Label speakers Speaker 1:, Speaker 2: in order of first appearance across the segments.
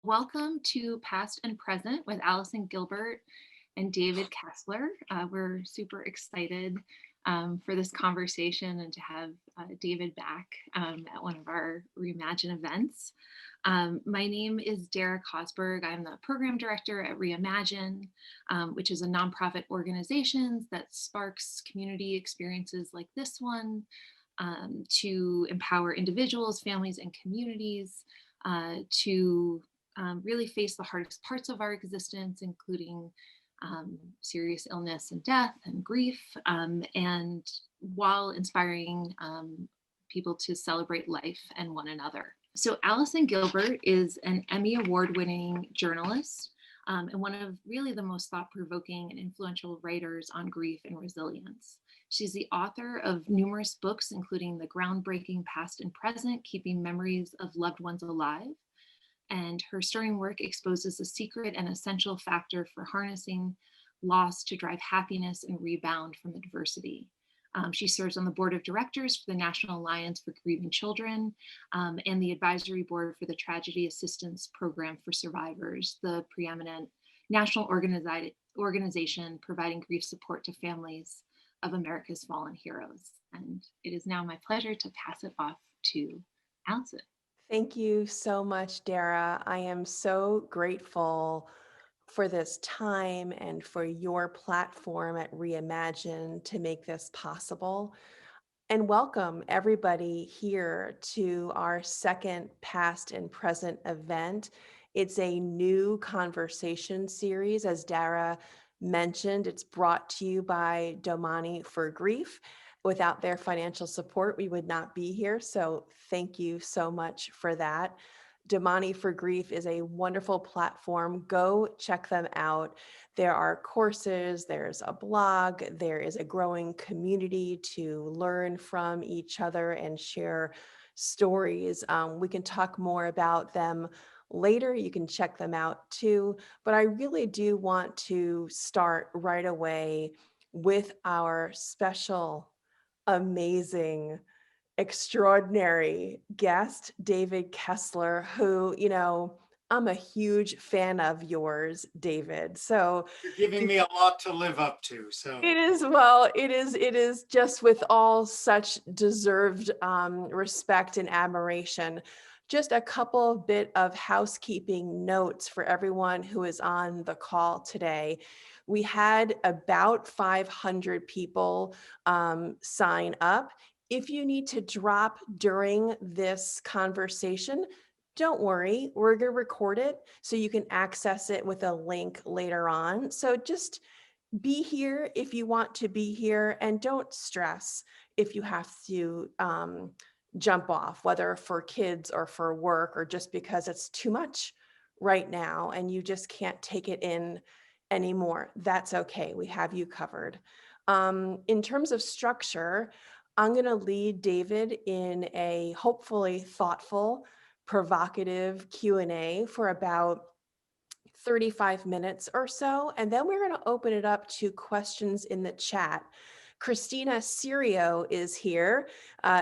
Speaker 1: Welcome to Past and Present with Allison Gilbert and David Kessler. We're super excited for this conversation and to have David back at one of our Reimagine events. My name is Dara Cosberg. I'm the program director at Reimagine, which is a nonprofit organization that sparks community experiences like this one to empower individuals, families, and communities to really face the hardest parts of our existence, including serious illness and death and grief, and while inspiring people to celebrate life and one another. So Allison Gilbert is an Emmy Award-winning journalist and one of really the most thought-provoking and influential writers on grief and resilience. She's the author of numerous books, including the groundbreaking Past and Present, Keeping Memories of Loved Ones Alive, and her stirring work exposes a secret and essential factor for harnessing loss to drive happiness and rebound from adversity. She serves on the board of directors for the National Alliance for Grieving Children and the advisory board for the Tragedy Assistance Program for Survivors, the preeminent national organization providing grief support to families of America's fallen heroes. And it is now my pleasure to pass it off to Allison.
Speaker 2: Thank you so much, Dara. I am so grateful for this time and for your platform at Reimagine to make this possible. And welcome everybody here to our second Past and Present event. It's a new conversation series, as Dara mentioned. It's brought to you by Domani for Grief. Without their financial support, we would not be here. So thank you so much for that. Domani for Grief is a wonderful platform. Go check them out. There are courses, there's a blog, there is a growing community to learn from each other and share stories. We can talk more about them later. You can check them out too. But I really do want to start right away with our special, amazing, extraordinary guest, David Kessler, who, I'm a huge fan of yours, David. So
Speaker 3: You're giving me a lot to live up to. So
Speaker 2: it is just with all such deserved respect and admiration. Just a couple bit of housekeeping notes for everyone who is on the call today. We had about 500 people sign up. If you need to drop during this conversation, don't worry, we're going to record it so you can access it with a link later on. So just be here if you want to be here, and don't stress if you have to jump off, whether for kids or for work or just because it's too much right now and you just can't take it in anymore. That's okay. We have you covered. In terms of structure, I'm going to lead David in a hopefully thoughtful, provocative Q&A for about 35 minutes or so, and then we're going to open it up to questions in the chat. Christina Sirio is here.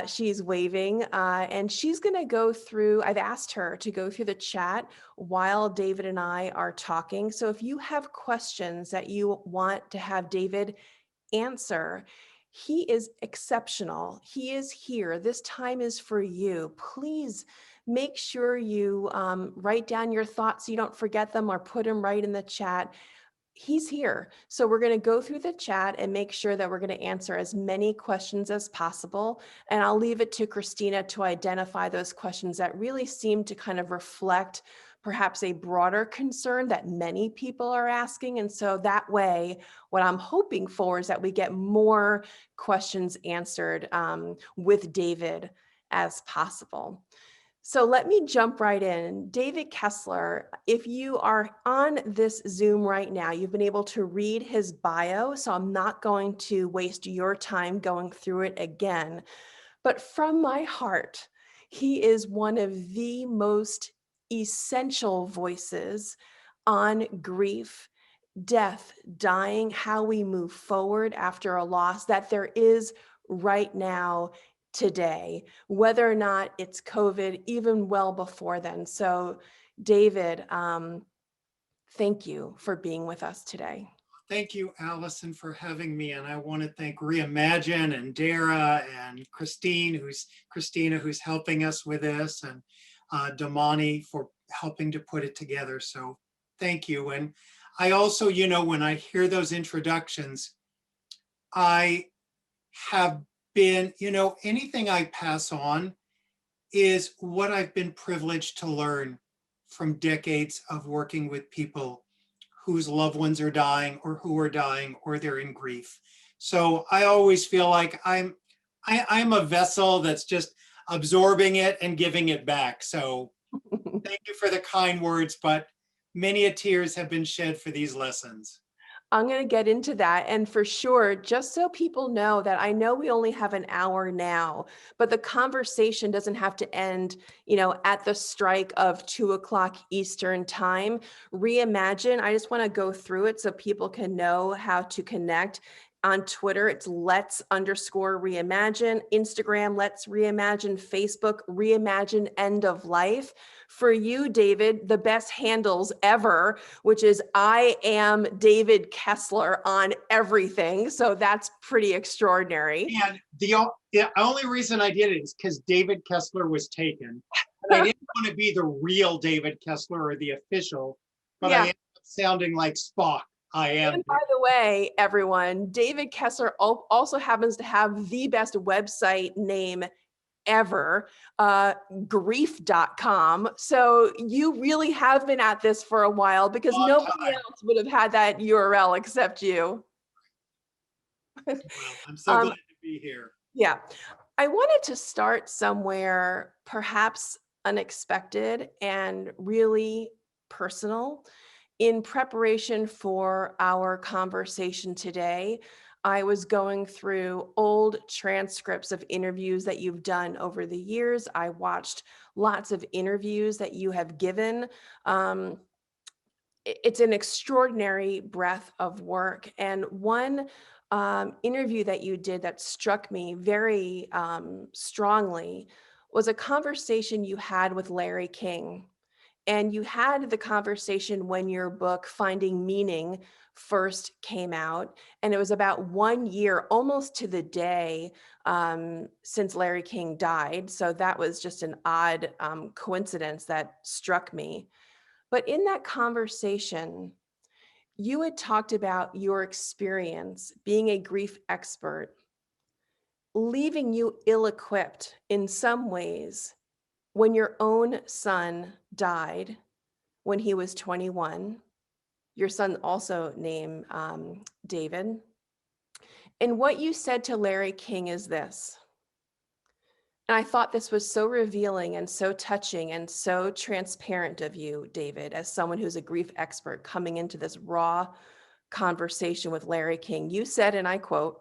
Speaker 2: She's waving, and she's going to go through, I've asked her to go through the chat while David and I are talking. So if you have questions that you want to have David answer, he is exceptional. He is here. This time is for you. Please make sure you write down your thoughts so you don't forget them, or put them right in the chat. He's here. So we're going to go through the chat and make sure that we're going to answer as many questions as possible. And I'll leave it to Christina to identify those questions that really seem to kind of reflect perhaps a broader concern that many people are asking. And so that way, what I'm hoping for is that we get more questions answered with David as possible. So let me jump right in. David Kessler, if you are on this Zoom right now, you've been able to read his bio, so I'm not going to waste your time going through it again. But from my heart, he is one of the most essential voices on grief, death, dying, how we move forward after a loss that there is right now today, whether or not it's COVID, even well before then. So David, thank you for being with us today.
Speaker 3: Thank you, Allison, for having me. And I want to thank Reimagine and Dara and Christina, who's helping us with this, and Damani for helping to put it together. So thank you. And I also, when I hear those introductions, I have been, anything I pass on is what I've been privileged to learn from decades of working with people whose loved ones are dying or who are dying or they're in grief. So I always feel like I'm a vessel that's just absorbing it and giving it back. So thank you for the kind words, but many a tears have been shed for these lessons.
Speaker 2: I'm going to get into that. And for sure, just so people know that I know we only have an hour now, but the conversation doesn't have to end, at the strike of 2:00 Eastern time. Reimagine, I just want to go through it so people can know how to connect. On Twitter, it's let's_reimagine. Instagram, let's reimagine. Facebook, reimagine end of life. For you, David, the best handles ever, which is I am David Kessler on everything. So that's pretty extraordinary.
Speaker 3: And the only reason I did it is because David Kessler was taken. And I didn't want to be the real David Kessler or the official, but I ended up sounding like Spock. I am.
Speaker 2: And by the way, everyone, David Kessler also happens to have the best website name ever, grief.com. So you really have been at this for a while, because nobody else would have had that URL except you.
Speaker 3: Well, I'm so glad to be here.
Speaker 2: Yeah. I wanted to start somewhere perhaps unexpected and really personal. In preparation for our conversation today, I was going through old transcripts of interviews that you've done over the years. I watched lots of interviews that you have given. It's an extraordinary breadth of work. And one interview that you did that struck me very strongly was a conversation you had with Larry King. And you had the conversation when your book, Finding Meaning, first came out. And it was about 1 year, almost to the day, since Larry King died. So that was just an odd coincidence that struck me. But in that conversation, you had talked about your experience being a grief expert, leaving you ill-equipped in some ways when your own son died when he was 21. Your son also named David. And what you said to Larry King is this. And I thought this was so revealing and so touching and so transparent of you, David, as someone who's a grief expert coming into this raw conversation with Larry King. You said, and I quote,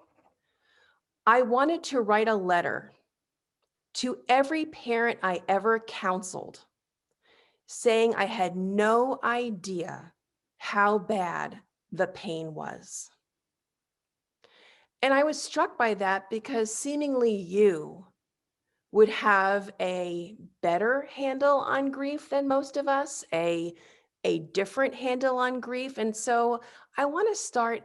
Speaker 2: "I wanted to write a letter to every parent I ever counseled, saying I had no idea how bad the pain was." And I was struck by that because seemingly you would have a better handle on grief than most of us, a different handle on grief. And so I want to start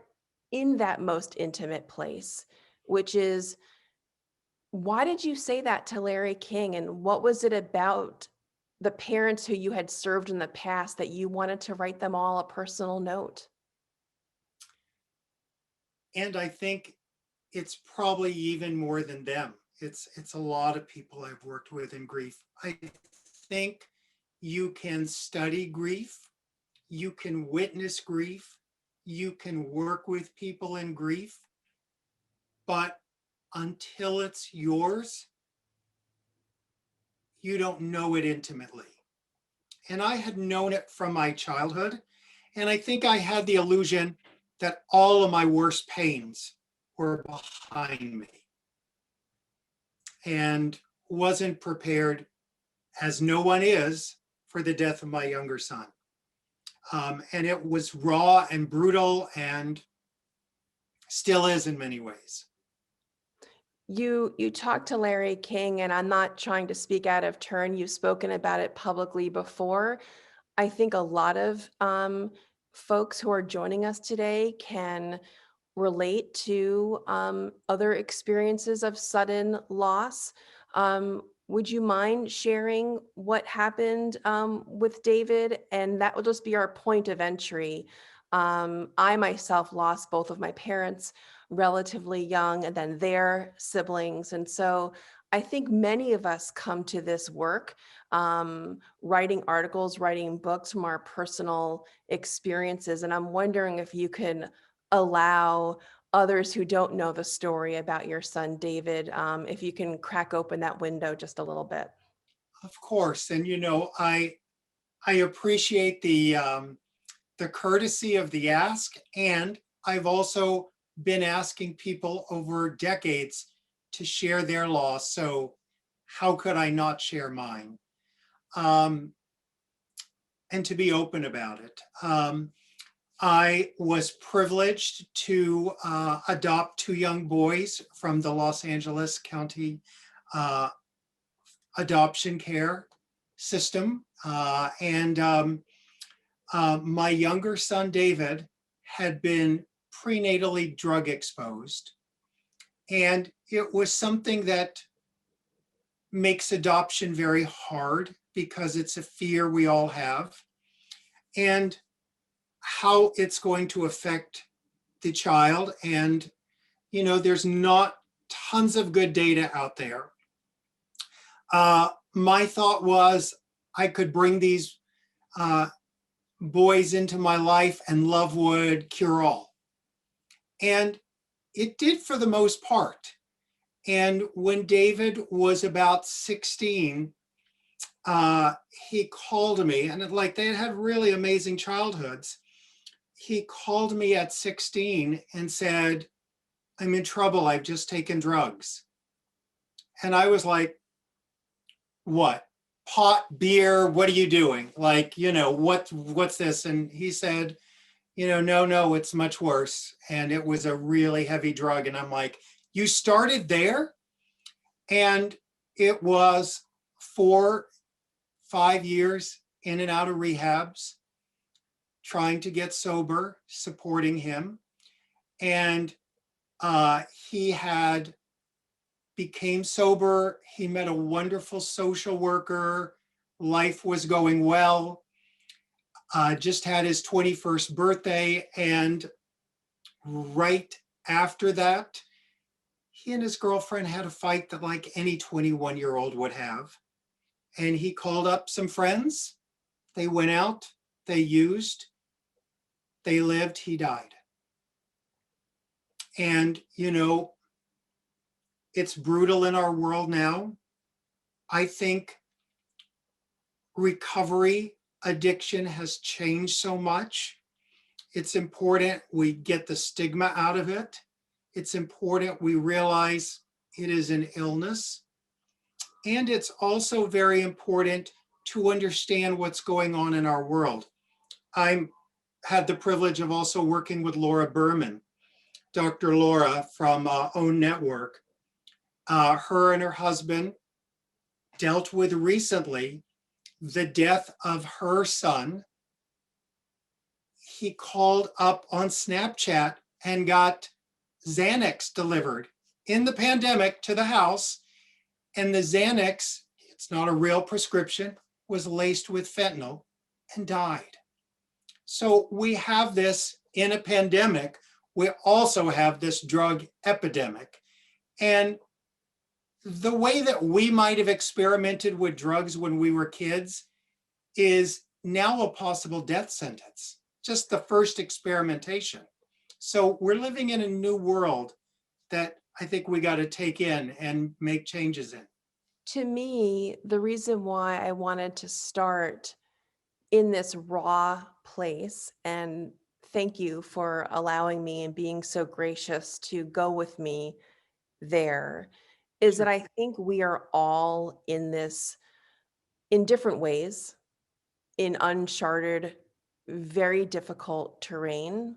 Speaker 2: in that most intimate place, which is, why did you say that to Larry King? And what was it about the parents who you had served in the past that you wanted to write them all a personal note?
Speaker 3: And I think it's probably even more than them. It's a lot of people I've worked with in grief. I think you can study grief, you can witness grief, you can work with people in grief, but until it's yours, you don't know it intimately. And I had known it from my childhood, and I think I had the illusion that all of my worst pains were behind me, and wasn't prepared, as no one is, for the death of my younger son. And it was raw and brutal and still is in many ways.
Speaker 2: You talked to Larry King, and I'm not trying to speak out of turn. You've spoken about it publicly before. I think a lot of folks who are joining us today can relate to other experiences of sudden loss. Would you mind sharing what happened with David? And that will just be our point of entry. I myself lost both of my parents relatively young and then their siblings. And so I think many of us come to this work writing articles, writing books from our personal experiences. And I'm wondering if you can allow others who don't know the story about your son, David, if you can crack open that window just a little bit.
Speaker 3: Of course. And I appreciate the courtesy of the ask. And I've also been asking people over decades to share their loss. So how could I not share mine? And to be open about it. I was privileged to adopt two young boys from the Los Angeles County adoption care system. My younger son, David, had been prenatally drug exposed. And it was something that makes adoption very hard because it's a fear we all have. And how it's going to affect the child. And, there's not tons of good data out there. My thought was I could bring these boys into my life and love would cure all. And it did for the most part. And when David was about 16, he called me, and like they had really amazing childhoods. He called me at 16 and said, I'm in trouble. I've just taken drugs. And I was like, what? Pot, beer, what are you doing? Like, what's this? And he said, no, it's much worse. And it was a really heavy drug. And I'm like, you started there? And it was 4-5 years in and out of rehabs, trying to get sober, supporting him. And he became sober. He met a wonderful social worker. Life was going well. Just had his 21st birthday. And right after that, he and his girlfriend had a fight that like any 21-year-old would have. And he called up some friends. They went out, they used, they lived, he died. And, it's brutal in our world now. I think recovery addiction has changed so much. It's important we get the stigma out of it. It's important we realize it is an illness. And it's also very important to understand what's going on in our world. I had the privilege of also working with Laura Berman, Dr. Laura from OWN Network. Her and her husband dealt with recently the death of her son. He called up on Snapchat and got Xanax delivered in the pandemic to the house. And the Xanax, it's not a real prescription, was laced with fentanyl and died. So we have this in a pandemic. We also have this drug epidemic. And the way that we might have experimented with drugs when we were kids is now a possible death sentence, just the first experimentation. So we're living in a new world that I think we got to take in and make changes in.
Speaker 2: To me, the reason why I wanted to start in this raw place, and thank you for allowing me and being so gracious to go with me there, is
Speaker 3: Sure.
Speaker 2: that I think we are all in this in different ways, in uncharted, very difficult terrain.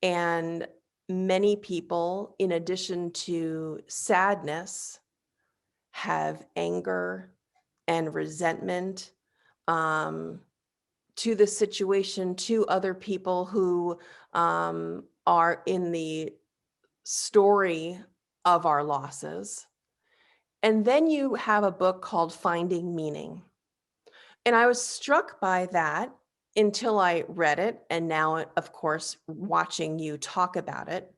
Speaker 2: And many people, in addition to sadness, have anger and resentment, um, to the situation to other people who are in the story of our losses. And then you have a book called Finding Meaning. And I was struck by that until I read it. And now, of course, watching you talk about it.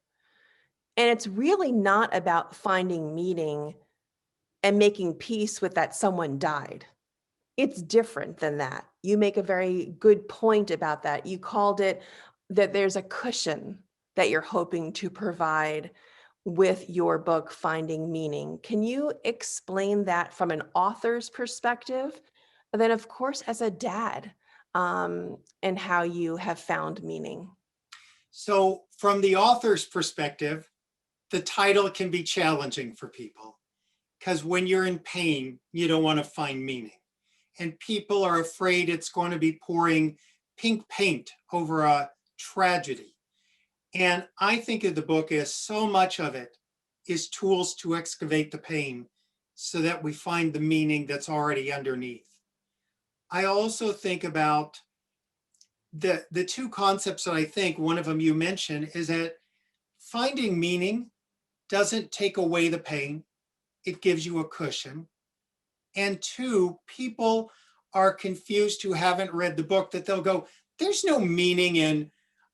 Speaker 2: And it's really not about finding meaning and making peace with that someone died. It's different than that. You make a very good point about that. You called it that there's a cushion that you're hoping to provide with your book, Finding Meaning. Can you explain that from an author's perspective? And then, of course, as a dad, and how you have found meaning.
Speaker 3: So from the author's perspective, the title can be challenging for people because when you're in pain, you don't want to find meaning. And people are afraid it's going to be pouring pink paint over a tragedy. And I think of the book as so much of it is tools to excavate the pain so that we find the meaning that's already underneath. I also think about the two concepts that I think, one of them you mentioned, is that finding meaning doesn't take away the pain, it gives you a cushion. And two, people are confused who haven't read the book that they'll go, there's no meaning in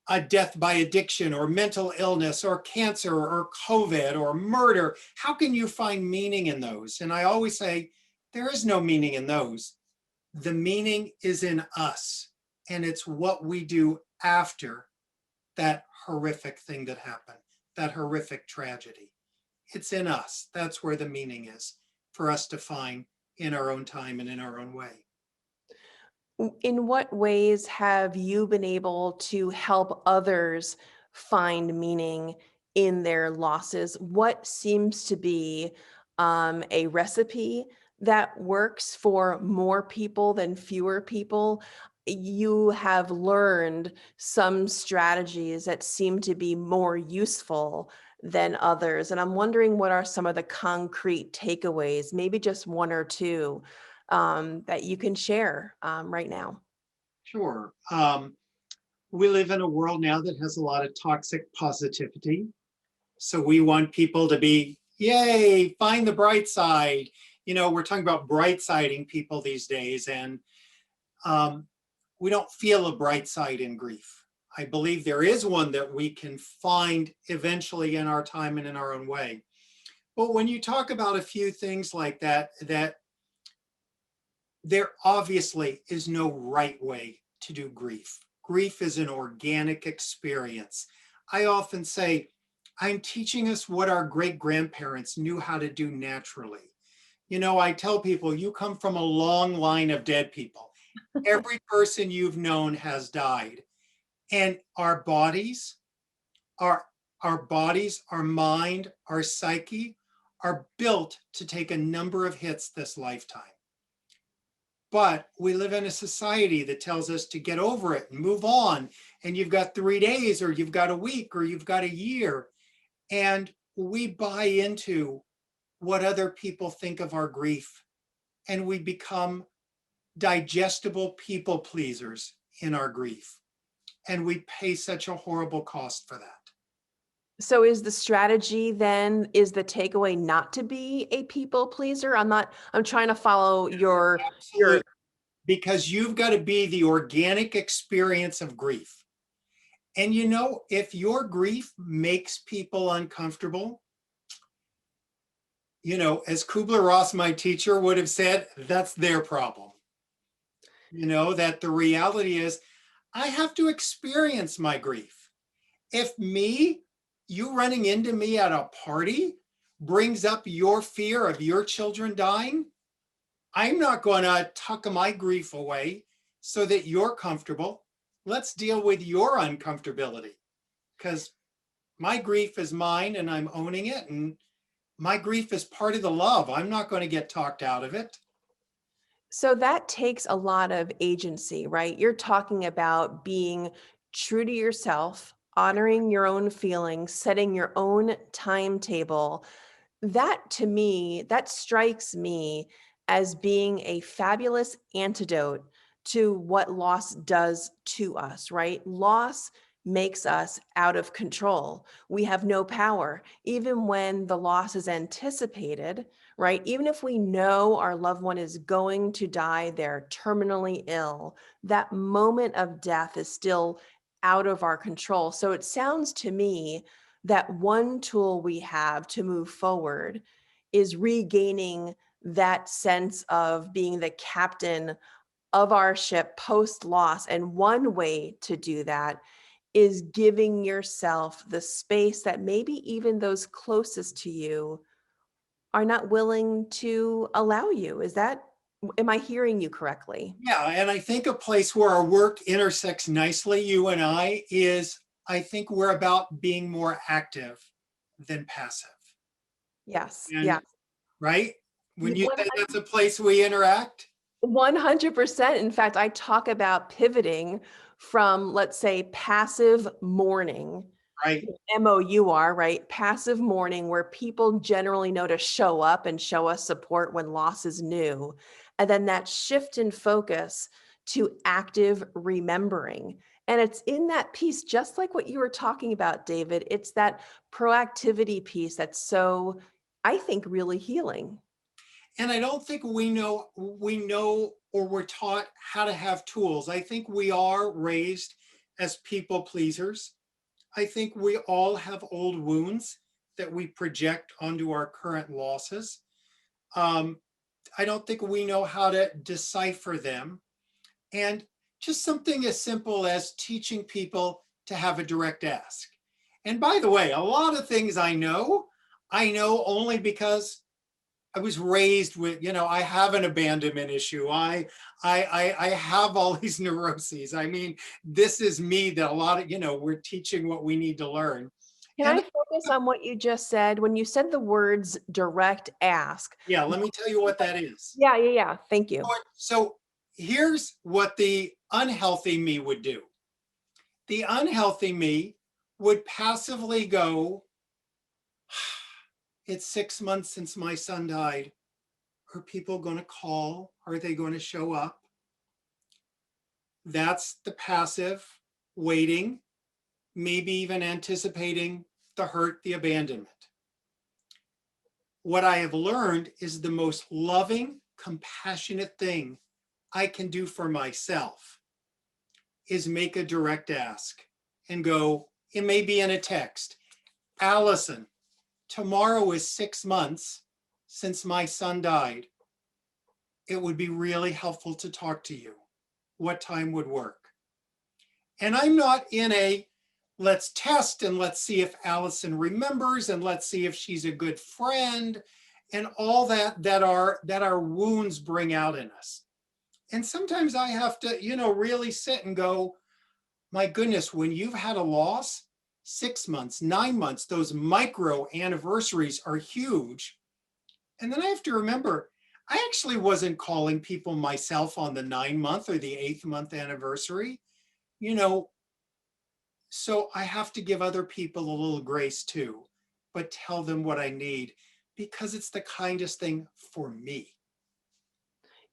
Speaker 3: a death by addiction or mental illness or cancer or COVID or murder. How can you find meaning in those? And I always say, there is no meaning in those. The meaning is in us. And it's what we do after that horrific thing that happened, that horrific tragedy. It's in us. That's where the meaning is for us to find in our own time and in our own way.
Speaker 2: In what ways have you been able to help others find meaning in their losses? What seems to be a recipe that works for more people than fewer people? You have learned some strategies that seem to be more useful than others. And I'm wondering what are some of the concrete takeaways, maybe just one or two, that you can share right now?
Speaker 3: Sure. We live in a world now that has a lot of toxic positivity. So we want people to be, yay, find the bright side. You know, we're talking about bright siding people these days, and we don't feel a bright side in grief. I believe there is one that we can find eventually in our time and in our own way. But when you talk about a few things like that, that there obviously is no right way to do grief. Grief is an organic experience. I often say, I'm teaching us what our great grandparents knew how to do naturally. You know, I tell people, you come from a long line of dead people. Every person you've known has died. And our bodies, our mind, our psyche are built to take a number of hits this lifetime. But we live in a society that tells us to get over it and move on. And you've got 3 days, or you've got a week, or you've got a year. And we buy into what other people think of our grief. And we become digestible people pleasers in our grief. And we pay such a horrible cost for that.
Speaker 2: So is the strategy then, is the takeaway not to be a people pleaser? I'm trying to follow your
Speaker 3: Absolutely. Because you've got to be the organic experience of grief. And you know, if your grief makes people uncomfortable, you know, as Kubler-Ross, my teacher, would have said, that's their problem. You know, that the reality is, I have to experience my grief. If you running into me at a party brings up your fear of your children dying, I'm not going to tuck my grief away so that you're comfortable. Let's deal with your uncomfortability, because my grief is mine and I'm owning it. And my grief is part of the love. I'm not going to get talked out of it.
Speaker 2: So that takes a lot of agency, right? You're talking about being true to yourself, honoring your own feelings, setting your own timetable. That to me, that strikes me as being a fabulous antidote to what loss does to us, right? Loss makes us out of control. We have no power. Even when the loss is anticipated, right? Even if we know our loved one is going to die, they're terminally ill, that moment of death is still out of our control. So it sounds to me that one tool we have to move forward is regaining that sense of being the captain of our ship post loss. And one way to do that is giving yourself the space that maybe even those closest to you are not willing to allow you. Am I hearing you correctly?
Speaker 3: Yeah, and I think a place where our work intersects nicely, you and I think we're about being more active than passive.
Speaker 2: Yes.
Speaker 3: And
Speaker 2: Yeah.
Speaker 3: right? When you say
Speaker 2: 100
Speaker 3: that's a place we interact,
Speaker 2: 100%. In fact, I talk about pivoting from, let's say, passive mourning,
Speaker 3: right?
Speaker 2: MOUR, right? Passive mourning, where people generally know to show up and show us support when loss is new. And then that shift in focus to active remembering. And it's in that piece, just like what you were talking about, David, it's that proactivity piece that's so, I think, really healing.
Speaker 3: And I don't think we know or we're taught how to have tools. I think we are raised as people pleasers. I think we all have old wounds that we project onto our current losses. Um, I don't think we know how to decipher them. And just something as simple as teaching people to have a direct ask. And by the way, a lot of things I know only because I was raised with, I have an abandonment issue. I have all these neuroses. I mean, this is me that a lot of, we're teaching what we need to learn.
Speaker 2: Can
Speaker 3: And
Speaker 2: I focus on what you just said? When you said the words direct ask.
Speaker 3: yeah, let me tell you what that is.
Speaker 2: Yeah, yeah, yeah. Thank you.
Speaker 3: So here's what the unhealthy me would do. The unhealthy me would passively go, it's 6 months since my son died. Are people going to call? Are they going to show up? That's the passive waiting, maybe even anticipating the hurt, the abandonment. What I have learned is the most loving, compassionate thing I can do for myself is make a direct ask and go, it may be in a text. Allison, tomorrow is 6 months since my son died. It would be really helpful to talk to you. What time would work? And I'm not in a let's test and let's see if Allison remembers and let's see if she's a good friend and all that our wounds bring out in us. And sometimes I have to, really sit and go, my goodness, when you've had a loss, 6 months, 9 months, those micro anniversaries are huge. And then I have to remember, I actually wasn't calling people myself on the 9 month or the 8th month anniversary, you know, so I have to give other people a little grace too, but tell them what I need because it's the kindest thing for me.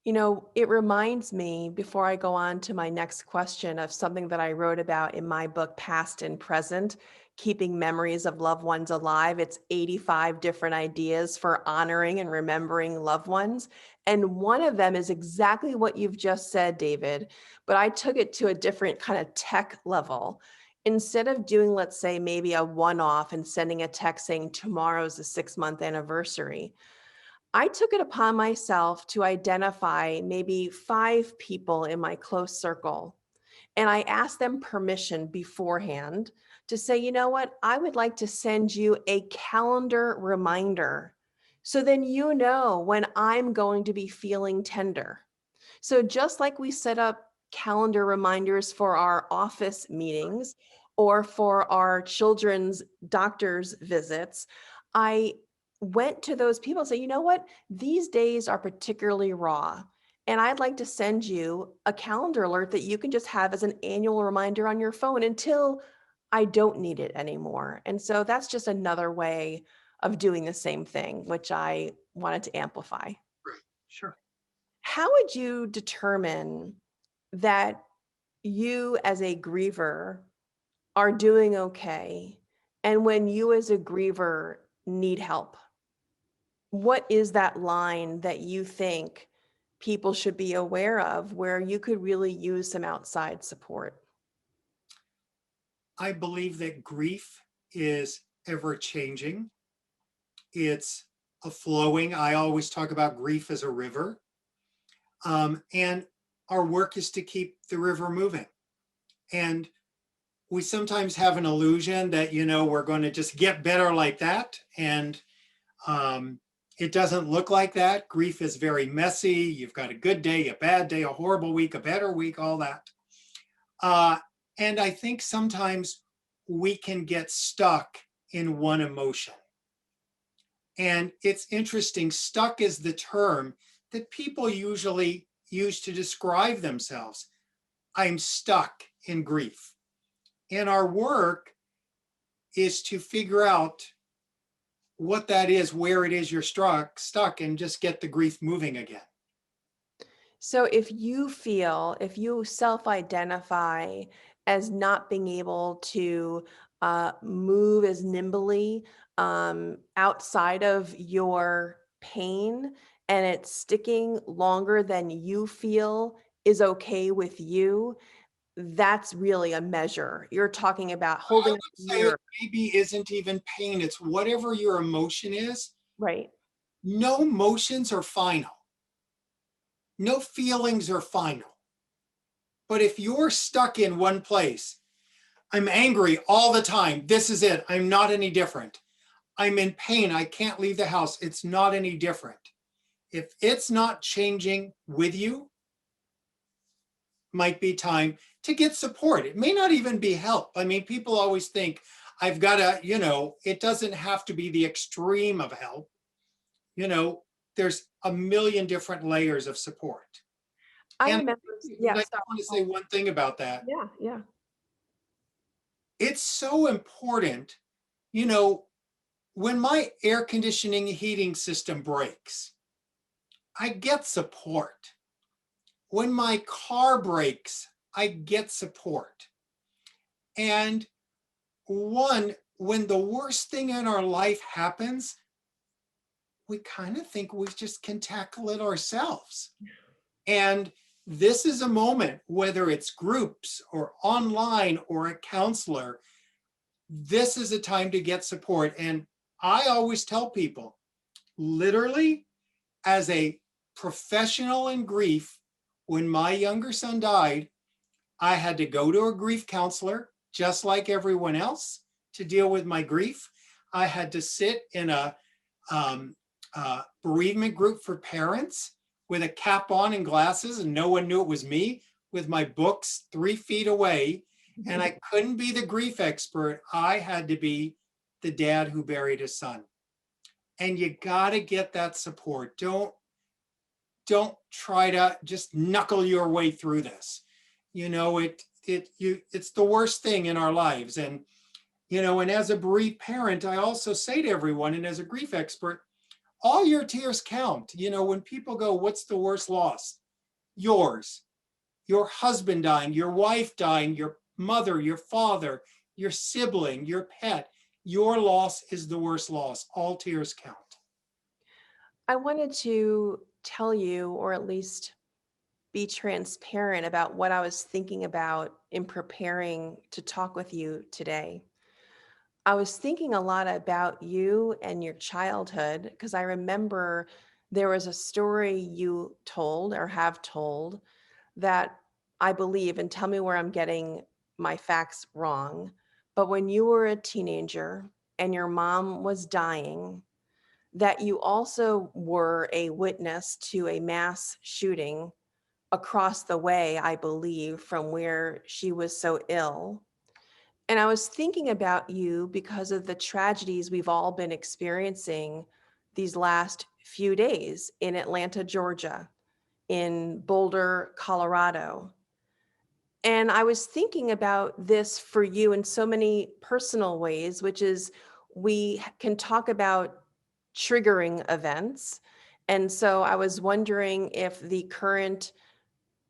Speaker 2: It reminds me, before I go on to my next question, of something that I wrote about in my book, Past and Present, Keeping Memories of Loved Ones Alive. It's 85 different ideas for honoring and remembering loved ones. And one of them is exactly what you've just said, David, but I took it to a different kind of tech level. Instead of doing, let's say, maybe a one-off and sending a text saying tomorrow's the 6-month anniversary, I took it upon myself to identify maybe 5 people in my close circle. And I asked them permission beforehand to say, you know what, I would like to send you a calendar reminder. So then you know when I'm going to be feeling tender. So just like we set up calendar reminders for our office meetings or for our children's doctor's visits, I went to those people and say, you know what, these days are particularly raw. And I'd like to send you a calendar alert that you can just have as an annual reminder on your phone until I don't need it anymore. And so that's just another way of doing the same thing, which I wanted to amplify.
Speaker 3: Right. Sure.
Speaker 2: How would you determine that you as a griever are doing okay, and when you as a griever need help? What is that line that you think people should be aware of where you could really use some outside support?
Speaker 3: I believe that grief is ever changing. It's a flowing. I always talk about grief as a river. And our work is to keep the river moving. And we sometimes have an illusion that, we're going to just get better like that. And um, it doesn't look like that. Grief is very messy. You've got a good day, a bad day, a horrible week, a better week, all that. Uh, and I think sometimes we can get stuck in one emotion. And it's interesting, stuck is the term that people usually use to describe themselves. I'm stuck in grief. And our work is to figure out what that is, where it is you're stuck, and just get the grief moving again.
Speaker 2: So if you self-identify as not being able to move as nimbly outside of your pain, and it's sticking longer than you feel is okay with you, that's really a measure. You're talking about
Speaker 3: I
Speaker 2: holding up
Speaker 3: would
Speaker 2: a
Speaker 3: say it
Speaker 2: mirror,
Speaker 3: maybe isn't even pain, it's whatever your emotion is.
Speaker 2: right?
Speaker 3: No emotions are final. No feelings are final. But if you're stuck in one place, I'm angry all the time. This is it. I'm not any different. I'm in pain. I can't leave the house. It's not any different. If it's not changing with you, might be time to get support. It may not even be help. I mean, people always think I've got to, it doesn't have to be the extreme of help. There's a million different layers of support.
Speaker 2: I
Speaker 3: And
Speaker 2: remember,
Speaker 3: I
Speaker 2: yeah,
Speaker 3: just
Speaker 2: sorry.
Speaker 3: want to say one thing about that.
Speaker 2: Yeah, yeah.
Speaker 3: It's so important, you know, when my air conditioning heating system breaks, I get support. When my car breaks, I get support. And when the worst thing in our life happens, we kind of think we just can tackle it ourselves. And this is a moment, whether it's groups or online or a counselor, this is a time to get support. And I always tell people, literally, as a professional in grief, when my younger son died, I had to go to a grief counselor, just like everyone else, to deal with my grief. I had to sit in a bereavement group for parents with a cap on and glasses, and no one knew it was me, with my books 3 feet away. And I couldn't be the grief expert. I had to be the dad who buried his son. And you got to get that support. Don't try to just knuckle your way through this. It's the worst thing in our lives. And as a bereaved parent, I also say to everyone, and as a grief expert, all your tears count. When people go, what's the worst loss? Yours, your husband dying, your wife dying, your mother, your father, your sibling, your pet. Your loss is the worst loss. All tears count.
Speaker 2: I wanted to tell you, or at least be transparent about what I was thinking about in preparing to talk with you today. I was thinking a lot about you and your childhood because I remember there was a story you told or have told that I believe, and tell me where I'm getting my facts wrong, but when you were a teenager and your mom was dying, that you also were a witness to a mass shooting across the way, I believe, from where she was so ill. And I was thinking about you because of the tragedies we've all been experiencing these last few days in Atlanta, Georgia, in Boulder, Colorado. And I was thinking about this for you in so many personal ways, which is we can talk about triggering events. And so I was wondering if the current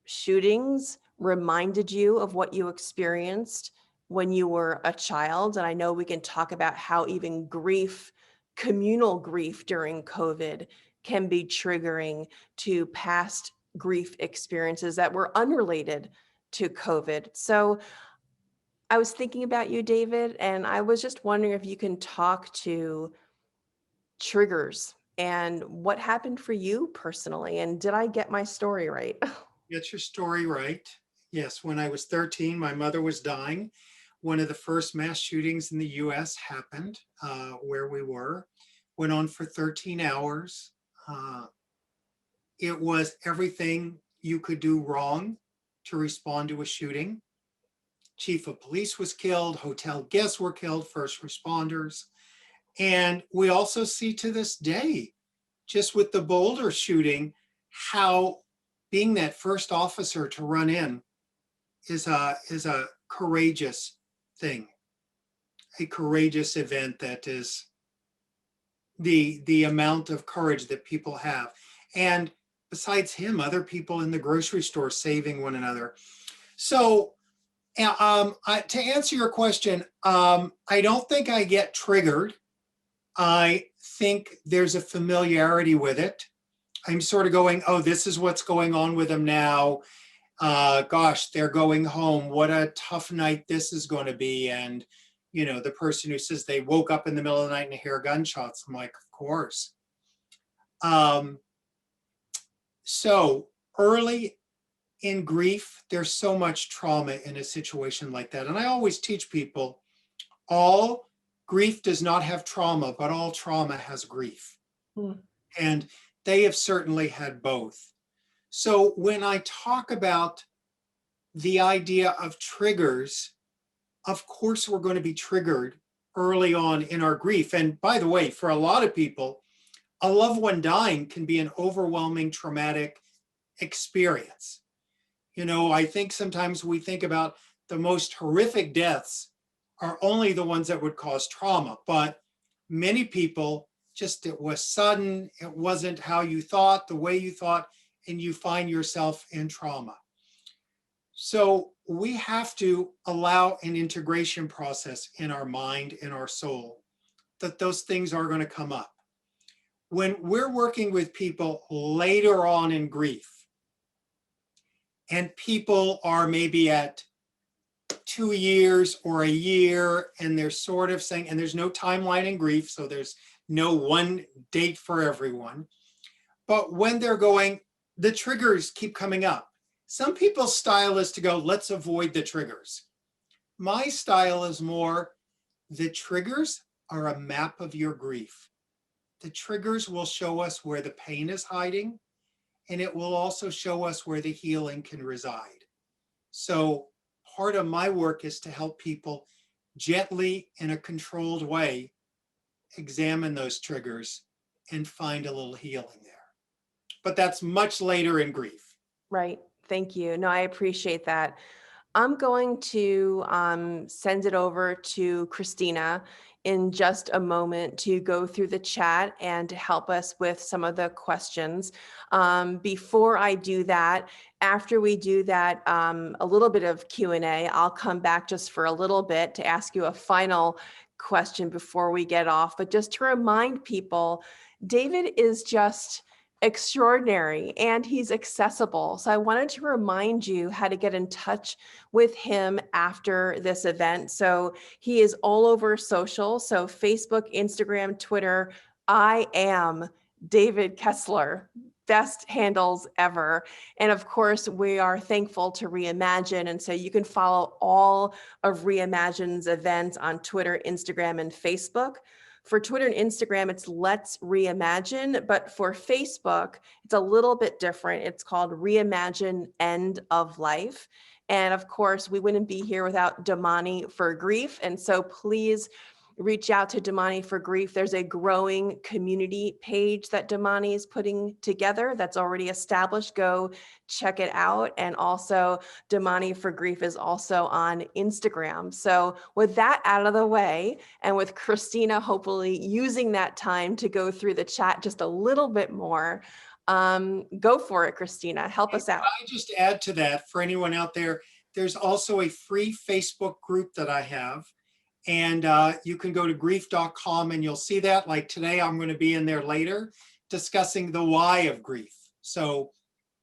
Speaker 2: shootings reminded you of what you experienced when you were a child. And I know we can talk about how even grief, communal grief during COVID, can be triggering to past grief experiences that were unrelated to COVID. So I was thinking about you, David, and I was just wondering if you can talk to triggers and what happened for you personally. And did I get my story right?
Speaker 3: Get your story right. Yes, when I was 13, my mother was dying. One of the first mass shootings in the US happened where we were. Went on for 13 hours. It was everything you could do wrong to respond to a shooting. Chief of police was killed, hotel guests were killed, first responders. And we also see to this day, just with the Boulder shooting, how being that first officer to run in is a courageous thing, a courageous event that is the amount of courage that people have. And besides him, other people in the grocery store saving one another. So to answer your question, I don't think I get triggered. I think there's a familiarity with it. I'm sort of going, oh, this is what's going on with them now. Gosh, they're going home. What a tough night this is going to be. And, you know, the person who says they woke up in the middle of the night and hear gunshots. I'm like, of course. So early in grief, there's so much trauma in a situation like that. And I always teach people, all grief does not have trauma, but all trauma has grief. And they have certainly had both. So when I talk about the idea of triggers, of course, we're going to be triggered early on in our grief. And by the way, for a lot of people, a loved one dying can be an overwhelming traumatic experience. You know, I think sometimes we think about the most horrific deaths are only the ones that would cause trauma, but many people just, it was sudden, it wasn't how you thought, the way you thought, and you find yourself in trauma. So we have to allow an integration process in our mind, in our soul, that those things are going to come up. When we're working with people later on in grief, and people are maybe at 2 years or a year, and they're sort of saying, and there's no timeline in grief, so there's no one date for everyone. But when they're going, the triggers keep coming up. Some people's style is to go, let's avoid the triggers. My style is more, the triggers are a map of your grief. The triggers will show us where the pain is hiding, and it will also show us where the healing can reside. So part of my work is to help people gently, in a controlled way, examine those triggers and find a little healing there. But that's much later in grief.
Speaker 2: Right. Thank you. No, I appreciate that. I'm going to send it over to Christina in just a moment to go through the chat and to help us with some of the questions. Before I do that, after we do that, a little bit of Q&A, I'll come back just for a little bit to ask you a final question before we get off. But just to remind people, David is just extraordinary and he's accessible. So I wanted to remind you how to get in touch with him after this event. So he is all over social. So Facebook, Instagram, Twitter. I am David Kessler. Best handles ever. And of course, we are thankful to Reimagine. And so you can follow all of Reimagine's events on Twitter, Instagram, and Facebook. For Twitter and Instagram, it's Let's Reimagine, but for Facebook, it's a little bit different. It's called Reimagine End of Life. And of course, we wouldn't be here without Damani for Grief. And so please reach out to Damani for Grief. There's a growing community page that Damani is putting together that's already established. Go check it out. And also Damani for Grief is also on Instagram. So with that out of the way, and with Christina hopefully using that time to go through the chat just a little bit more, Go for it, Christina. Help us out.
Speaker 3: I just add to that for anyone out there, there's also a free Facebook group that I have. And you can go to grief.com and you'll see that. Like today, I'm going to be in there later discussing the why of grief. So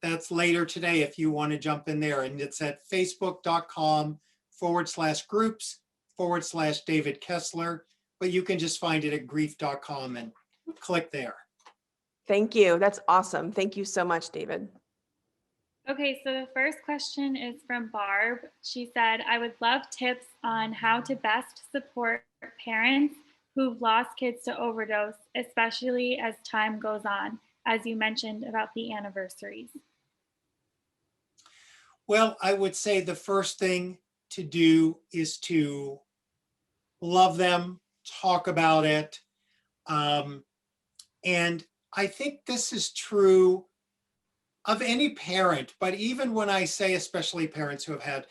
Speaker 3: that's later today if you want to jump in there. And it's at facebook.com/groups/David Kessler. But you can just find it at grief.com and click there.
Speaker 2: Thank you. That's awesome. Thank you so much, David.
Speaker 4: Okay, so the first question is from Barb. She said, I would love tips on how to best support parents who've lost kids to overdose, especially as time goes on, as you mentioned about the anniversaries.
Speaker 3: Well, I would say the first thing to do is to love them, talk about it. And I think this is true of any parent, but even when I say especially parents who have had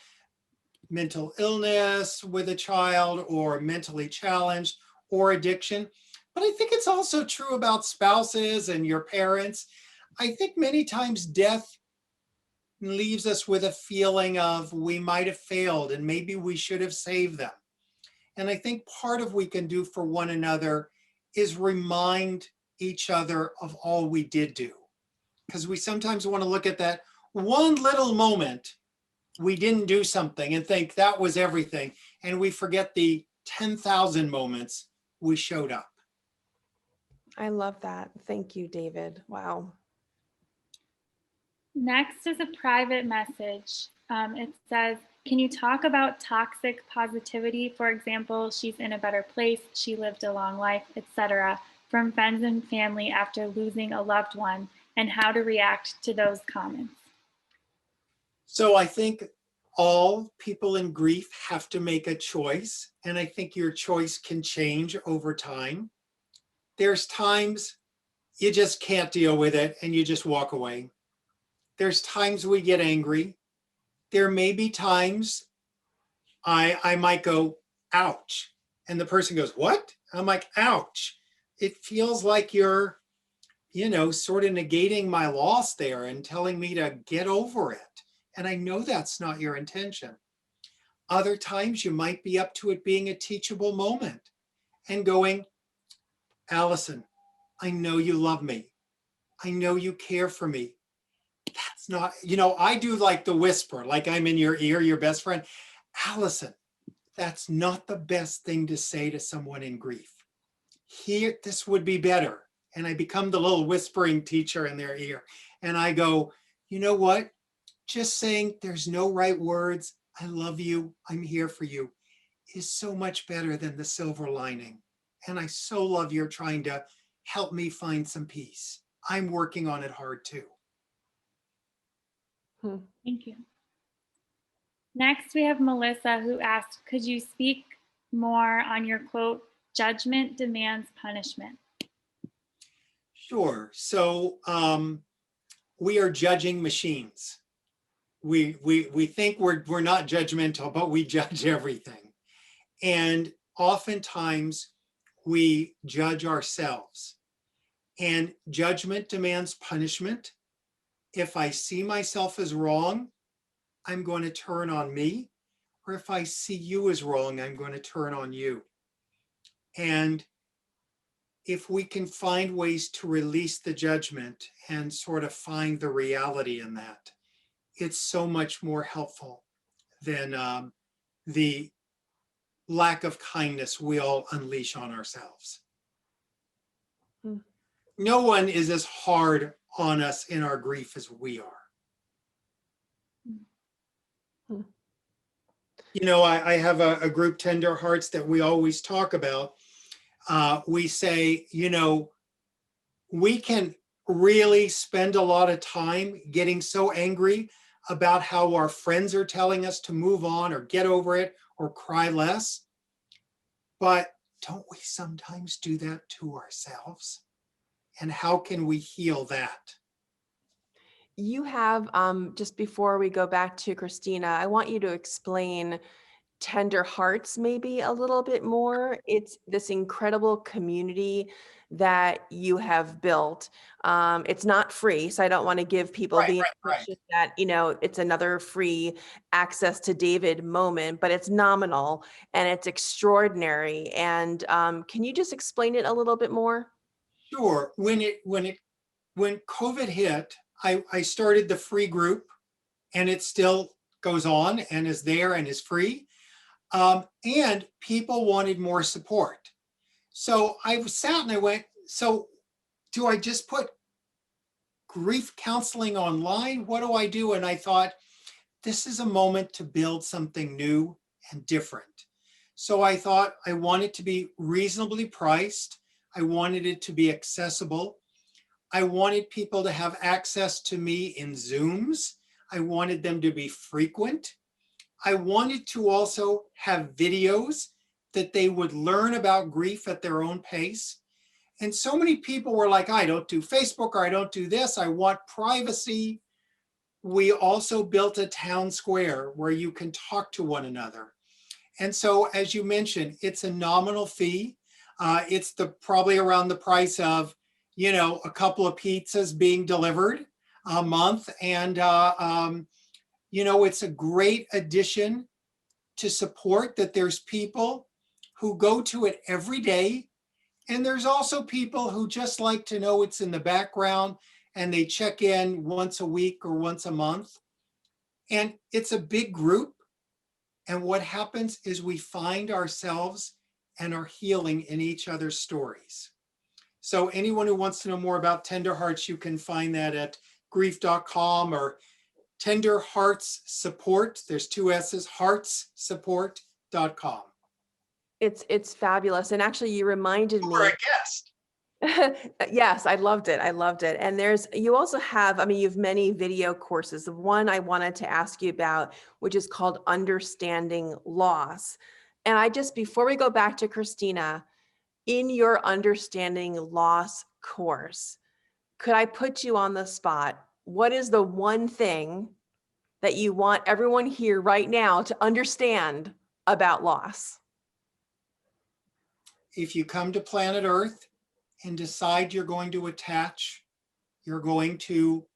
Speaker 3: mental illness with a child or mentally challenged or addiction, but I think it's also true about spouses and your parents. I think many times death leaves us with a feeling of we might have failed and maybe we should have saved them. And I think part of what we can do for one another is remind each other of all we did do. Because we sometimes want to look at that one little moment we didn't do something and think that was everything. And we forget the 10,000 moments we showed up.
Speaker 2: I love that. Thank you, David. Wow.
Speaker 4: Next is a private message. It says, can you talk about toxic positivity? For example, she's in a better place, she lived a long life, etc., from friends and family after losing a loved one, and how to react to those comments.
Speaker 3: So I think all people in grief have to make a choice, and I think your choice can change over time. There's times you just can't deal with it and you just walk away. There's times we get angry. There may be times I might go, ouch. And the person goes, what? I'm like, ouch. It feels like you're, sort of negating my loss there and telling me to get over it. And I know that's not your intention. Other times you might be up to it being a teachable moment and going, Allison, I know you love me. I know you care for me. That's not, I do like the whisper, like I'm in your ear, your best friend. Allison, that's not the best thing to say to someone in grief. Here, this would be better. And I become the little whispering teacher in their ear. And I go, you know what? Just saying there's no right words. I love you. I'm here for you is so much better than the silver lining. And I so love you're trying to help me find some peace. I'm working on it hard too.
Speaker 4: Thank you. Next, we have Melissa who asked, could you speak more on your quote, judgment demands punishment?
Speaker 3: Sure. So we are judging machines. We think we're not judgmental, but we judge everything. And oftentimes we judge ourselves. And judgment demands punishment. If I see myself as wrong, I'm going to turn on me. Or if I see you as wrong, I'm going to turn on you. And if we can find ways to release the judgment and sort of find the reality in that, it's so much more helpful than the lack of kindness we all unleash on ourselves. No one is as hard on us in our grief as we are. I have a group, Tender Hearts, that we always talk about. We say, we can really spend a lot of time getting so angry about how our friends are telling us to move on or get over it or cry less. But don't we sometimes do that to ourselves? And how can we heal that?
Speaker 2: You have, just before we go back to Christina, I want you to explain Tender Hearts maybe a little bit more. It's this incredible community that you have built. It's not free, so I don't want to give people
Speaker 3: Right,
Speaker 2: the
Speaker 3: right, right.
Speaker 2: impression that, it's another free access to David moment, but it's nominal and it's extraordinary. And can you just explain it a little bit more?
Speaker 3: Sure. When COVID hit, I started the free group, and it still goes on and is there and is free. And people wanted more support. So I sat and I went, so do I just put grief counseling online? What do I do? And I thought, this is a moment to build something new and different. So I thought I wanted to be reasonably priced. I wanted it to be accessible. I wanted people to have access to me in Zooms. I wanted them to be frequent. I wanted to also have videos that they would learn about grief at their own pace. And so many people were like, I don't do Facebook, or I don't do this. I want privacy. We also built a town square where you can talk to one another. And so, as you mentioned, it's a nominal fee. It's probably around the price of, a couple of pizzas being delivered a month. And, it's a great addition to support that there's people who go to it every day. And there's also people who just like to know it's in the background and they check in once a week or once a month. And it's a big group. And what happens is we find ourselves and our healing in each other's stories. So anyone who wants to know more about Tender Hearts, you can find that at grief.com or Tender Hearts Support. There's two S's, heartssupport.com.
Speaker 2: It's fabulous. And actually you reminded me.
Speaker 3: You're a guest.
Speaker 2: Yes, I loved it. I loved it. And you also have, you have many video courses. The one I wanted to ask you about, which is called Understanding Loss. And before we go back to Christina, in your Understanding Loss course, could I put you on the spot? What is the one thing that you want everyone here right now to understand about loss?
Speaker 3: If you come to planet Earth and decide you're going to attach, you're going to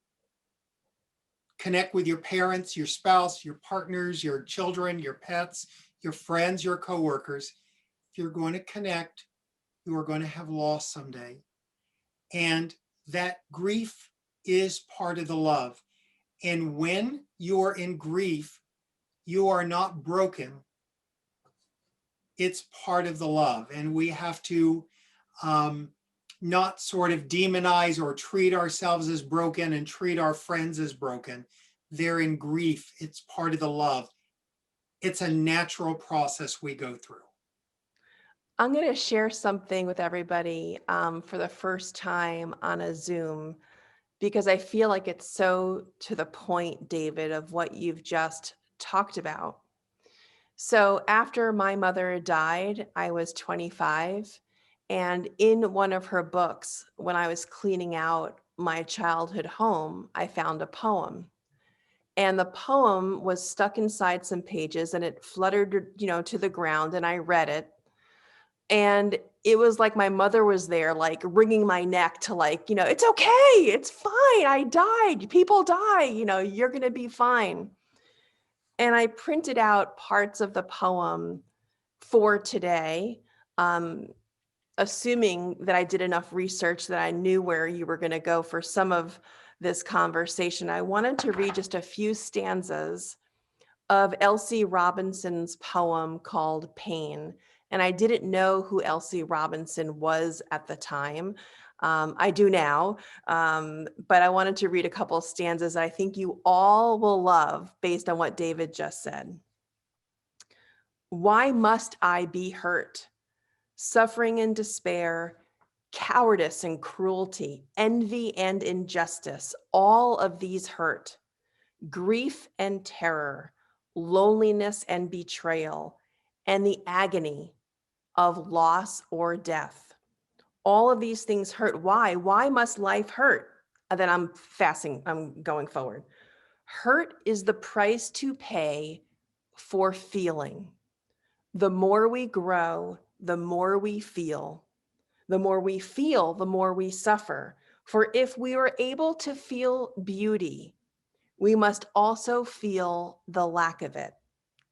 Speaker 3: connect with your parents, your spouse, your partners, your children, your pets, your friends, your coworkers. If you're going to connect, you are going to have loss someday. And that grief is part of the love. And when you are in grief, you are not broken. It's part of the love. And we have to not sort of demonize or treat ourselves as broken and treat our friends as broken. They're in grief. It's part of the love. It's a natural process we go through.
Speaker 2: I'm going to share something with everybody for the first time on a Zoom, because I feel like it's so to the point, David, of what you've just talked about. So after my mother died, I was 25. And in one of her books, when I was cleaning out my childhood home, I found a poem. And the poem was stuck inside some pages and it fluttered, to the ground, and I read it. And it was like my mother was there, like wringing my neck to it's okay. It's fine. I died. People die. You're going to be fine. And I printed out parts of the poem for today, assuming that I did enough research that I knew where you were going to go for some of this conversation. I wanted to read just a few stanzas of Elsie Robinson's poem called Pain. And I didn't know who Elsie Robinson was at the time. I do now, but I wanted to read a couple of stanzas that I think you all will love based on what David just said. Why must I be hurt? Suffering and despair, cowardice and cruelty, envy and injustice, all of these hurt. Grief and terror, loneliness and betrayal, and the agony of loss or death. All of these things hurt. Why? Why must life hurt? And then I'm going forward. Hurt is the price to pay for feeling. The more we grow, the more we feel. The more we feel, the more we suffer. For if we are able to feel beauty, we must also feel the lack of it.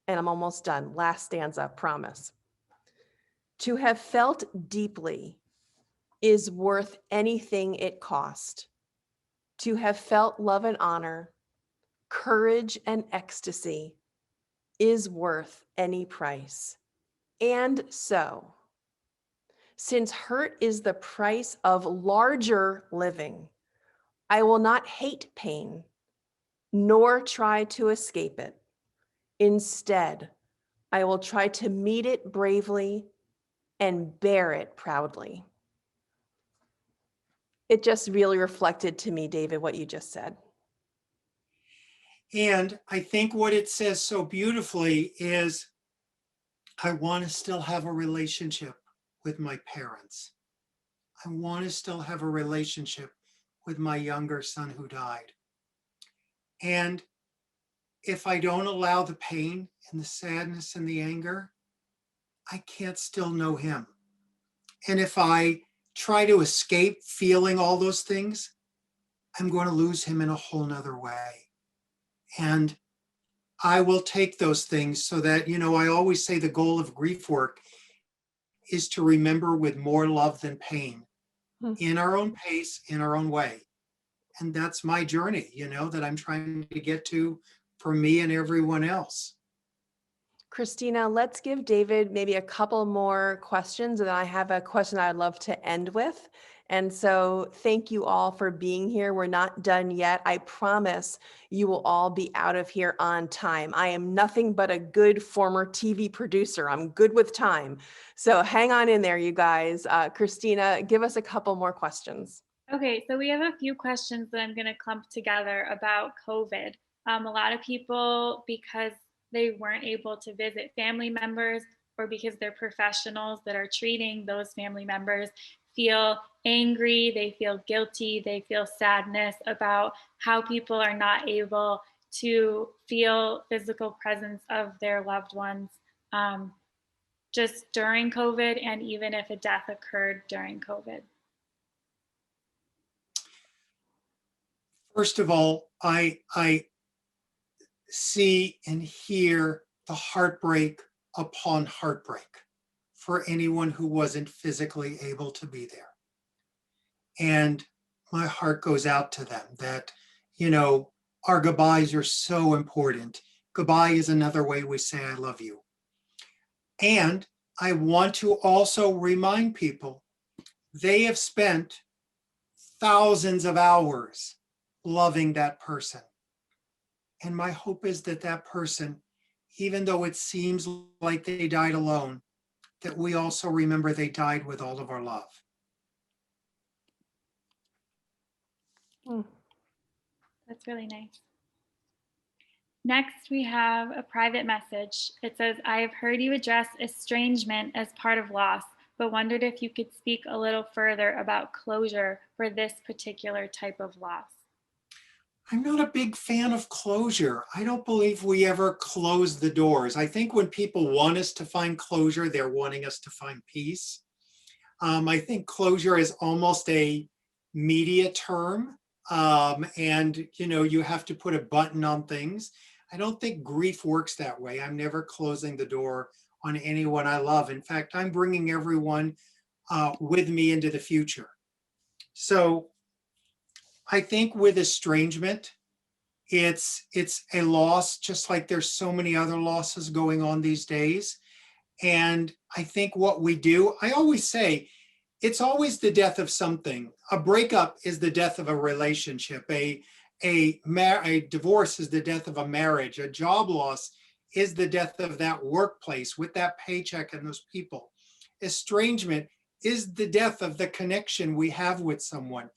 Speaker 2: And I'm almost done. Last stanza, promise. To have felt deeply is worth anything it cost. To have felt love and honor, courage and ecstasy is worth any price. And so, since hurt is the price of larger living, I will not hate pain, nor try to escape it. Instead, I will try to meet it bravely and bear it proudly. It just really reflected to me, David, what you just said.
Speaker 3: And I think what it says so beautifully is, I want to still have a relationship with my parents. I want to still have a relationship with my younger son who died. And if I don't allow the pain and the sadness and the anger, I can't still know him. And if I try to escape feeling all those things, I'm going to lose him in a whole nother way. And I will take those things so that, I always say the goal of grief work is to remember with more love than pain, in our own pace, in our own way. And that's my journey, that I'm trying to get to for me and everyone else.
Speaker 2: Christina, let's give David maybe a couple more questions, and then I have a question I'd love to end with. And so thank you all for being here. We're not done yet. I promise you will all be out of here on time. I am nothing but a good former TV producer. I'm good with time. So hang on in there, you guys. Christina, give us a couple more questions.
Speaker 4: Okay, so we have a few questions that I'm going to clump together about COVID. A lot of people, because they weren't able to visit family members or because they're professionals that are treating those family members, feel angry, they feel guilty, they feel sadness about how people are not able to feel physical presence of their loved ones just during COVID, and even if a death occurred during COVID.
Speaker 3: First of all, I see and hear the heartbreak upon heartbreak for anyone who wasn't physically able to be there. And my heart goes out to them that, our goodbyes are so important. Goodbye is another way we say I love you. And I want to also remind people they have spent thousands of hours loving that person. And my hope is that that person, even though it seems like they died alone, that we also remember they died with all of our love.
Speaker 4: That's really nice. Next, we have a private message. It says, I have heard you address estrangement as part of loss, but wondered if you could speak a little further about closure for this particular type of loss.
Speaker 3: I'm not a big fan of closure. I don't believe we ever close the doors. I think when people want us to find closure, they're wanting us to find peace. I think closure is almost a media term. And you have to put a button on things. I don't think grief works that way. I'm never closing the door on anyone I love. In fact, I'm bringing everyone with me into the future. So I think with estrangement, it's a loss, just like there's so many other losses going on these days. And I think what we do, I always say, it's always the death of something. A breakup is the death of a relationship. A divorce is the death of a marriage. A job loss is the death of that workplace with that paycheck and those people. Estrangement is the death of the connection we have with someone.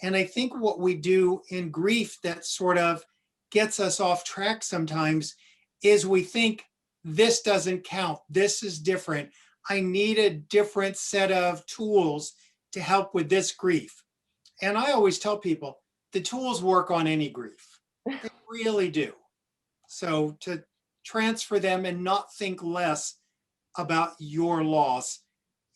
Speaker 3: And I think what we do in grief that sort of gets us off track sometimes is we think this doesn't count. This is different. I need a different set of tools to help with this grief. And I always tell people the tools work on any grief. They really do. So to transfer them and not think less about your loss.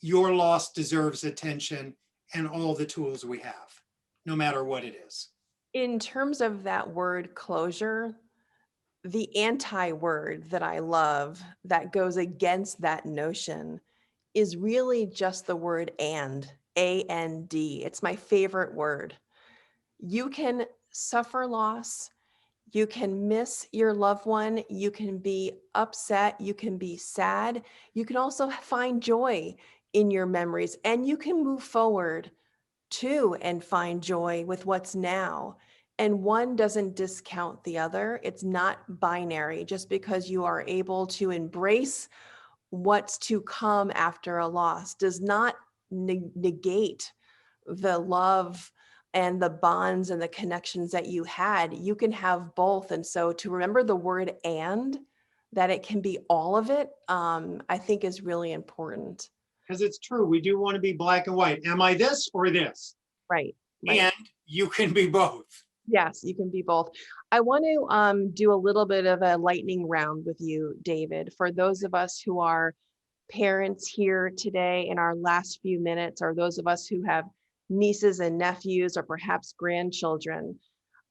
Speaker 3: Your loss deserves attention and all the tools we have, no matter what it is.
Speaker 2: In terms of that word closure, the anti-word that I love that goes against that notion is really just the word and, A-N-D. It's my favorite word. You can suffer loss. You can miss your loved one. You can be upset. You can be sad. You can also find joy in your memories, and you can move forward too and find joy with what's now. And one doesn't discount the other. It's not binary. Just because you are able to embrace what's to come after a loss does not negate the love and the bonds and the connections that you had. You can have both. And so to remember the word and, that it can be all of it, I think is really important.
Speaker 3: Because it's true, we do want to be black and white. Am I this or this?
Speaker 2: Right. Right.
Speaker 3: And you can be both.
Speaker 2: Yes, you can be both. I want to do a little bit of a lightning round with you, David. For those of us who are parents here today in our last few minutes, or those of us who have nieces and nephews, or perhaps grandchildren,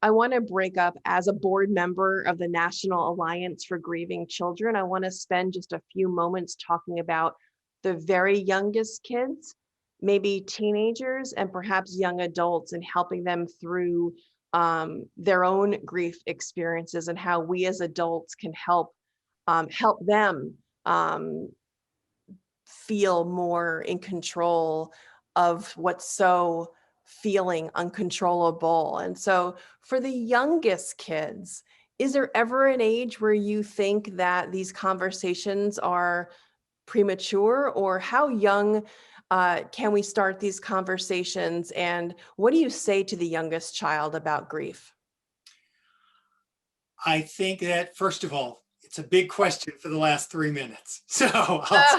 Speaker 2: I want to break up as a board member of the National Alliance for Grieving Children. I want to spend just a few moments talking about the very youngest kids, maybe teenagers, and perhaps young adults, and helping them through their own grief experiences, and how we as adults can help them feel more in control of what's so feeling uncontrollable. And so for the youngest kids, is there ever an age where you think that these conversations are premature, or how young can we start these conversations? And what do you say to the youngest child about grief?
Speaker 3: I think that, first of all, it's a big question for the last 3 minutes. So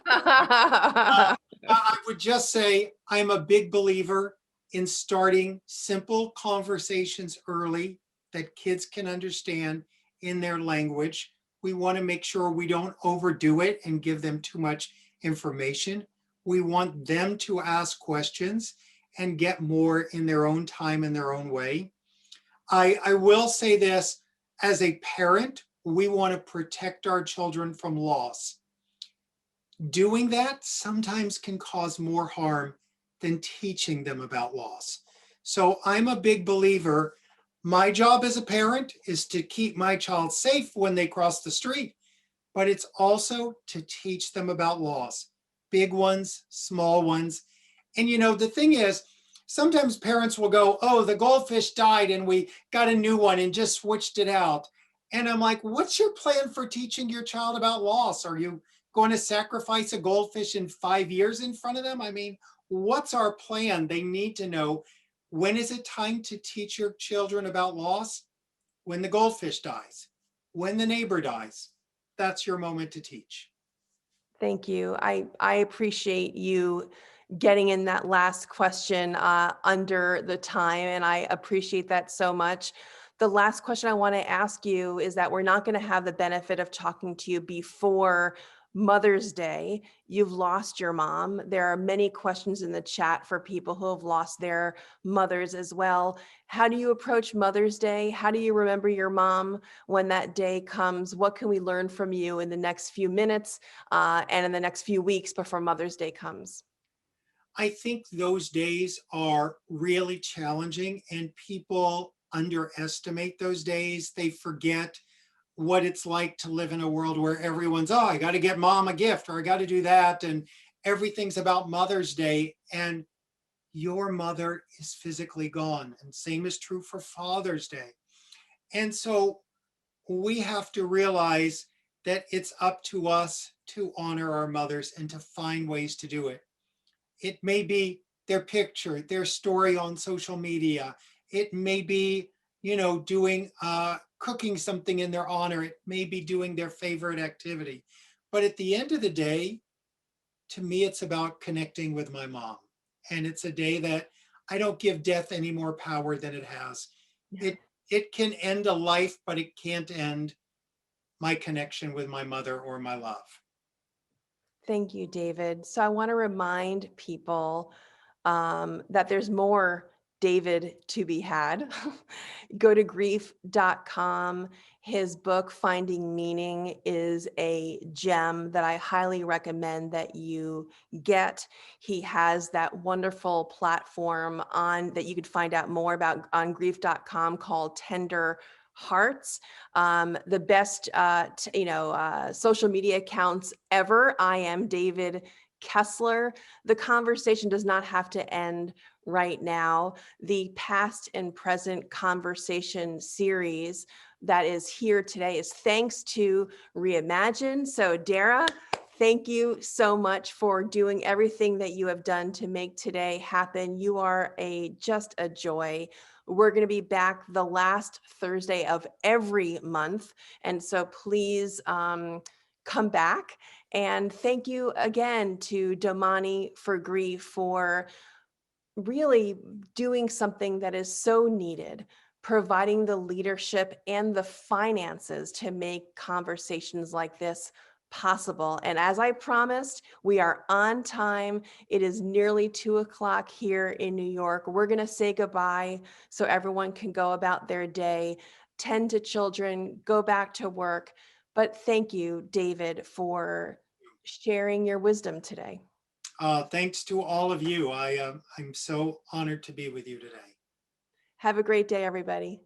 Speaker 3: I would just say I'm a big believer in starting simple conversations early that kids can understand in their language. We want to make sure we don't overdo it and give them too much information. We want them to ask questions and get more in their own time, in their own way. I will say this, as a parent, we want to protect our children from loss. Doing that sometimes can cause more harm than teaching them about loss. So I'm a big believer. My job as a parent is to keep my child safe when they cross the street, but it's also to teach them about loss, big ones, small ones. And the thing is, sometimes parents will go, oh, the goldfish died and we got a new one and just switched it out. And I'm like, what's your plan for teaching your child about loss? Are you going to sacrifice a goldfish in 5 years in front of them? I mean, what's our plan? They need to know, when is it time to teach your children about loss? When the goldfish dies, when the neighbor dies. That's your moment to teach.
Speaker 2: Thank you. I appreciate you getting in that last question under the time, and I appreciate that so much. The last question I want to ask you is that we're not going to have the benefit of talking to you before Mother's Day. You've lost your mom. There are many questions in the chat for people who have lost their mothers as well. How do you approach Mother's Day? How do you remember your mom when that day comes? What can we learn from you in the next few minutes and in the next few weeks before Mother's Day comes?
Speaker 3: I think those days are really challenging, and people underestimate those days. They forget what it's like to live in a world where everyone's, oh, I got to get mom a gift, or I got to do that. And everything's about Mother's Day. And your mother is physically gone. And same is true for Father's Day. And so we have to realize that it's up to us to honor our mothers and to find ways to do it. It may be their picture, their story on social media. It may be, doing cooking something in their honor. It may be doing their favorite activity. But at the end of the day, to me, it's about connecting with my mom. And it's a day that I don't give death any more power than it has.
Speaker 2: Yeah.
Speaker 3: It can end a life, but it can't end my connection with my mother or my love.
Speaker 2: Thank you, David. So I want to remind people that there's more David to be had. Go to grief.com. His book, Finding Meaning, is a gem that I highly recommend that you get. He has that wonderful platform on that you could find out more about on grief.com called Tender Hearts. The best, social media accounts ever. I am David Kessler. The conversation does not have to end right now. The past and present conversation series that is here today is thanks to Reimagine. So Dara, thank you so much for doing everything that you have done to make today happen. You are just a joy. We're going to be back the last Thursday of every month. And so please come back. And thank you again to Domani for Grief for really doing something that is so needed, providing the leadership and the finances to make conversations like this possible. And as I promised, we are on time. It is nearly 2:00 here in New York. We're going to say goodbye so everyone can go about their day, tend to children, go back to work. But thank you, David, for sharing your wisdom today.
Speaker 3: Thanks to all of you. I'm so honored to be with you today.
Speaker 2: Have a great day, everybody.